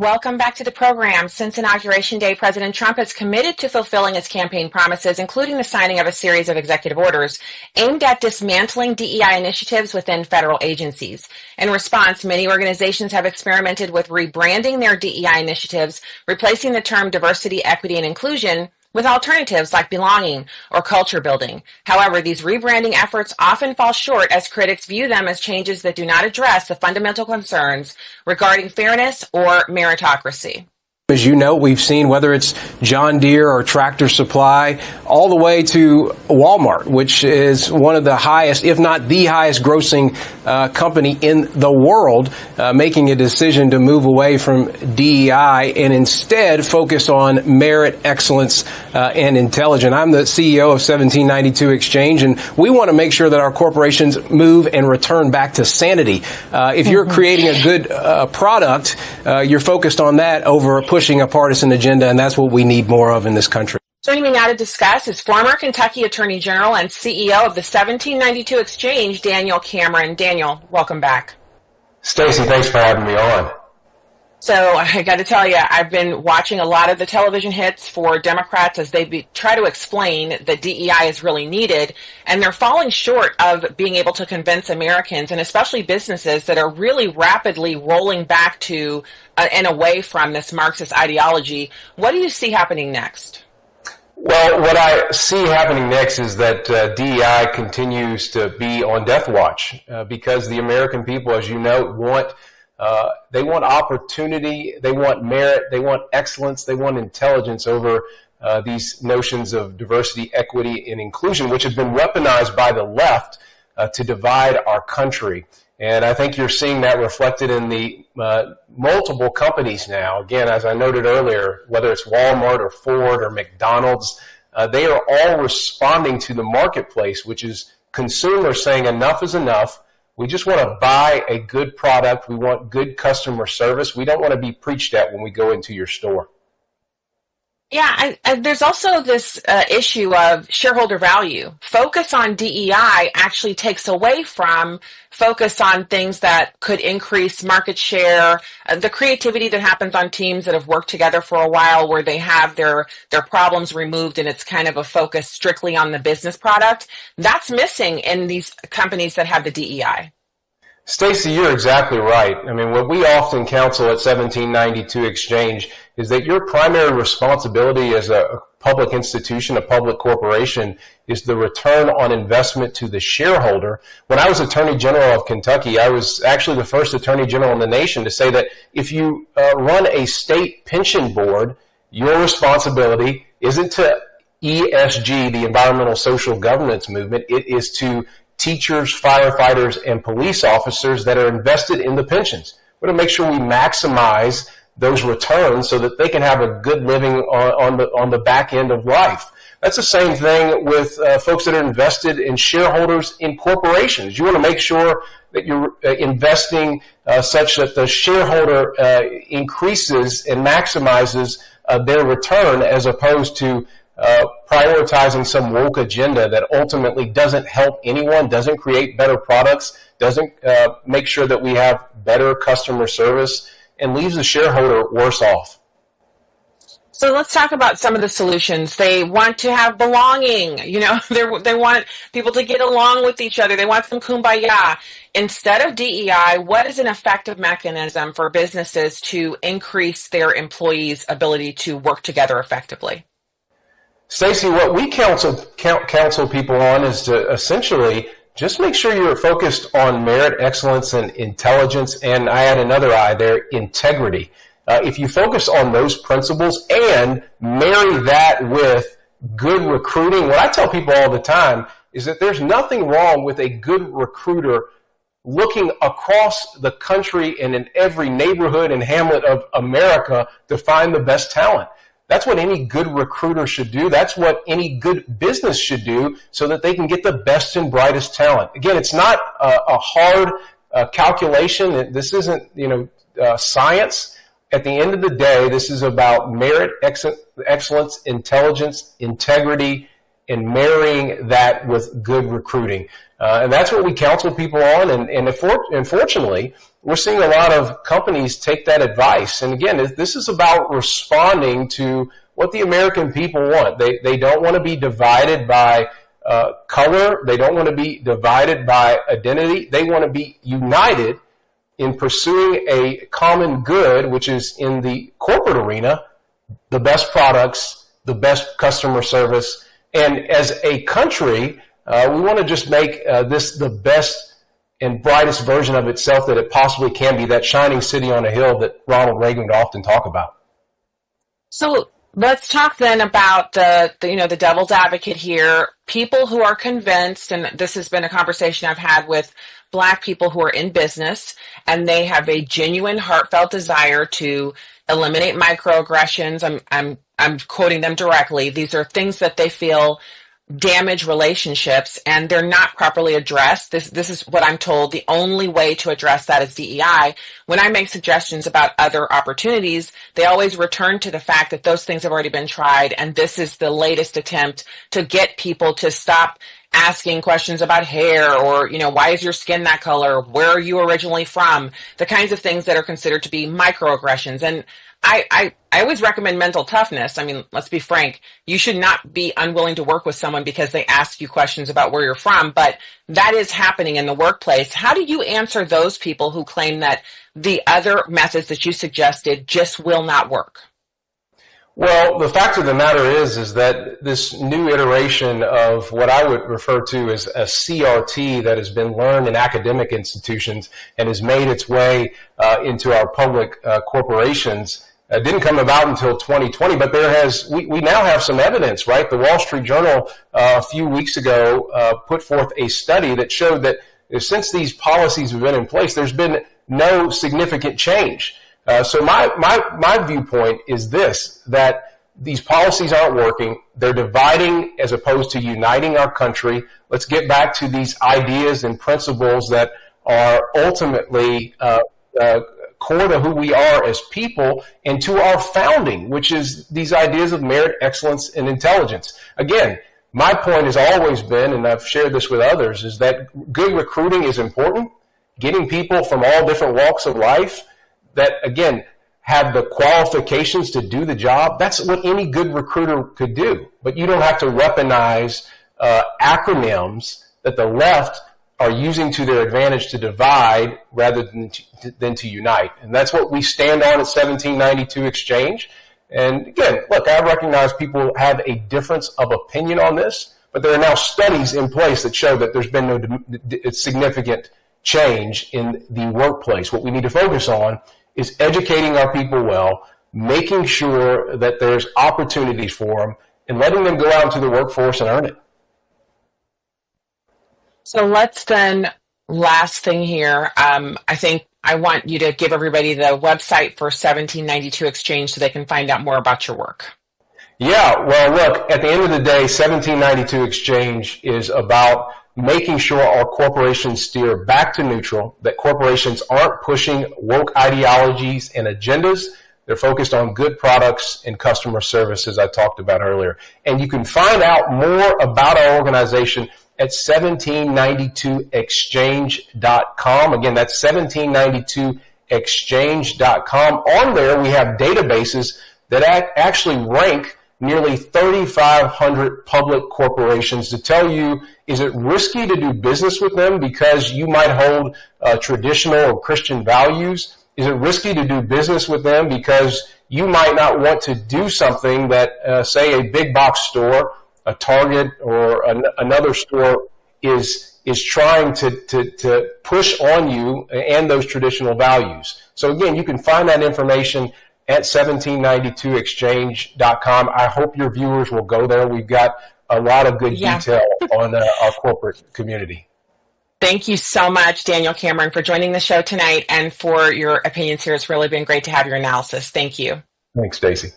Welcome back to the program. Since Inauguration Day, President Trump has committed to fulfilling his campaign promises, including the signing of a series of executive orders aimed at dismantling DEI initiatives within federal agencies. In response, many organizations have experimented with rebranding their DEI initiatives, replacing the term diversity, equity, and inclusion with alternatives like belonging or culture building. However, these rebranding efforts often fall short as critics view them as changes that do not address the fundamental concerns regarding fairness or meritocracy. As you know, we've seen whether it's John Deere or Tractor Supply, all the way to Walmart, which is one of the highest, if not the highest grossing company in the world, making a decision to move away from DEI and instead focus on merit, excellence, and intelligence. I'm the CEO of 1792 Exchange, and we want to make sure that our corporations move and return back to sanity. If you're creating a good product, you're focused on that over pushing a partisan agenda, and that's what we need more of in this country. Joining me now to discuss is former Kentucky Attorney General and CEO of the 1792 Exchange, Daniel Cameron. Daniel, welcome back. Stacy, thanks for having me on. So I got to tell you, I've been watching a lot of the television hits for Democrats as they try to explain that DEI is really needed, and they're falling short of being able to convince Americans, and especially businesses that are really rapidly rolling back to and away from this Marxist ideology. What do you see happening next? Well, what I see happening next is that DEI continues to be on death watch because the American people, as you know, they want opportunity, they want merit, they want excellence, they want intelligence over these notions of diversity, equity, and inclusion, which have been weaponized by the left to divide our country. And I think you're seeing that reflected in the multiple companies now. Again, as I noted earlier, whether it's Walmart or Ford or McDonald's, they are all responding to the marketplace, which is consumers saying enough is enough. We just want to buy a good product. We want good customer service. We don't want to be preached at when we go into your store. Yeah, and there's also this issue of shareholder value. Focus on DEI actually takes away from focus on things that could increase market share, the creativity that happens on teams that have worked together for a while where they have their problems removed and it's kind of a focus strictly on the business product. That's missing in these companies that have the DEI. Stacy, you're exactly right. I mean, what we often counsel at 1792 Exchange is that your primary responsibility as a public institution, a public corporation, is the return on investment to the shareholder. When I was Attorney General of Kentucky, I was actually the first Attorney General in the nation to say that if you run a state pension board, your responsibility isn't to ESG, the environmental social governance movement. It is to teachers, firefighters, and police officers that are invested in the pensions. We're going to make sure we maximize those returns so that they can have a good living on the back end of life. That's the same thing with folks that are invested in shareholders in corporations. You want to make sure that you're investing such that the shareholder increases and maximizes their return as opposed to prioritizing some woke agenda that ultimately doesn't help anyone, doesn't create better products, doesn't make sure that we have better customer service, and leaves the shareholder worse off. So let's talk about some of the solutions. They want to have belonging. You know, they want people to get along with each other. They want some kumbaya. Instead of DEI, what is an effective mechanism for businesses to increase their employees' ability to work together effectively? Stacy, what we counsel people on is to essentially just make sure you're focused on merit, excellence, and intelligence, and I add another I there, integrity. If you focus on those principles and marry that with good recruiting, what I tell people all the time is that there's nothing wrong with a good recruiter looking across the country and in every neighborhood and hamlet of America to find the best talent. That's what any good recruiter should do. That's what any good business should do so that they can get the best and brightest talent. Again, it's not a hard calculation. This isn't, science. At the end of the day, this is about merit, excellence, intelligence, integrity, and marrying that with good recruiting. And that's what we counsel people on. And unfortunately, we're seeing a lot of companies take that advice. And again, this is about responding to what the American people want. They don't want to be divided by color. They don't want to be divided by identity. They want to be united in pursuing a common good, which is in the corporate arena, the best products, the best customer service. And as a country, we want to just make this the best and brightest version of itself that it possibly can be, that shining city on a hill that Ronald Reagan would often talk about. So let's talk then about the devil's advocate here. People who are convinced, and this has been a conversation I've had with Black people who are in business, and they have a genuine, heartfelt desire to eliminate microaggressions. I'm quoting them directly. These are things that they feel damage relationships, and they're not properly addressed. This is what I'm told. The only way to address that is DEI. When I make suggestions about other opportunities, they always return to the fact that those things have already been tried, and this is the latest attempt to get people to stop asking questions about hair or, why is your skin that color? Where are you originally from? The kinds of things that are considered to be microaggressions. And I always recommend mental toughness. I mean, let's be frank. You should not be unwilling to work with someone because they ask you questions about where you're from, but that is happening in the workplace. How do you answer those people who claim that the other methods that you suggested just will not work? Well, the fact of the matter is that this new iteration of what I would refer to as a CRT that has been learned in academic institutions and has made its way into our public corporations didn't come about until 2020, but we now have some evidence, right? The Wall Street Journal a few weeks ago put forth a study that showed that since these policies have been in place, there's been no significant change. So my viewpoint is this, that these policies aren't working. They're dividing as opposed to uniting our country. Let's get back to these ideas and principles that are ultimately core to who we are as people and to our founding, which is these ideas of merit, excellence, and intelligence. Again, my point has always been, and I've shared this with others, is that good recruiting is important. Getting people from all different walks of life that, again, have the qualifications to do the job, that's what any good recruiter could do. But you don't have to weaponize acronyms that the left are using to their advantage to divide rather than to unite. And that's what we stand on at 1792 Exchange. And again, look, I recognize people have a difference of opinion on this, but there are now studies in place that show that there's been no significant change in the workplace. What we need to focus on is educating our people well, making sure that there's opportunities for them, and letting them go out into the workforce and earn it. So let's then, last thing here, I think I want you to give everybody the website for 1792 Exchange so they can find out more about your work. Yeah, well, look, at the end of the day, 1792 Exchange is about making sure our corporations steer back to neutral, that corporations aren't pushing woke ideologies and agendas. They're focused on good products and customer service, as I talked about earlier. And you can find out more about our organization at 1792exchange.com. Again, that's 1792exchange.com. On there, we have databases that actually rank nearly 3,500 public corporations to tell you, is it risky to do business with them because you might hold traditional or Christian values? Is it risky to do business with them because you might not want to do something that, say, a big box store, a Target, or another store is trying to push on you and those traditional values? So again, you can find that information at 1792exchange.com. I hope your viewers will go there. We've got a lot of good detail on our corporate community. Thank you so much, Daniel Cameron, for joining the show tonight and for your opinions here. It's really been great to have your analysis. Thank you. Thanks, Stacy.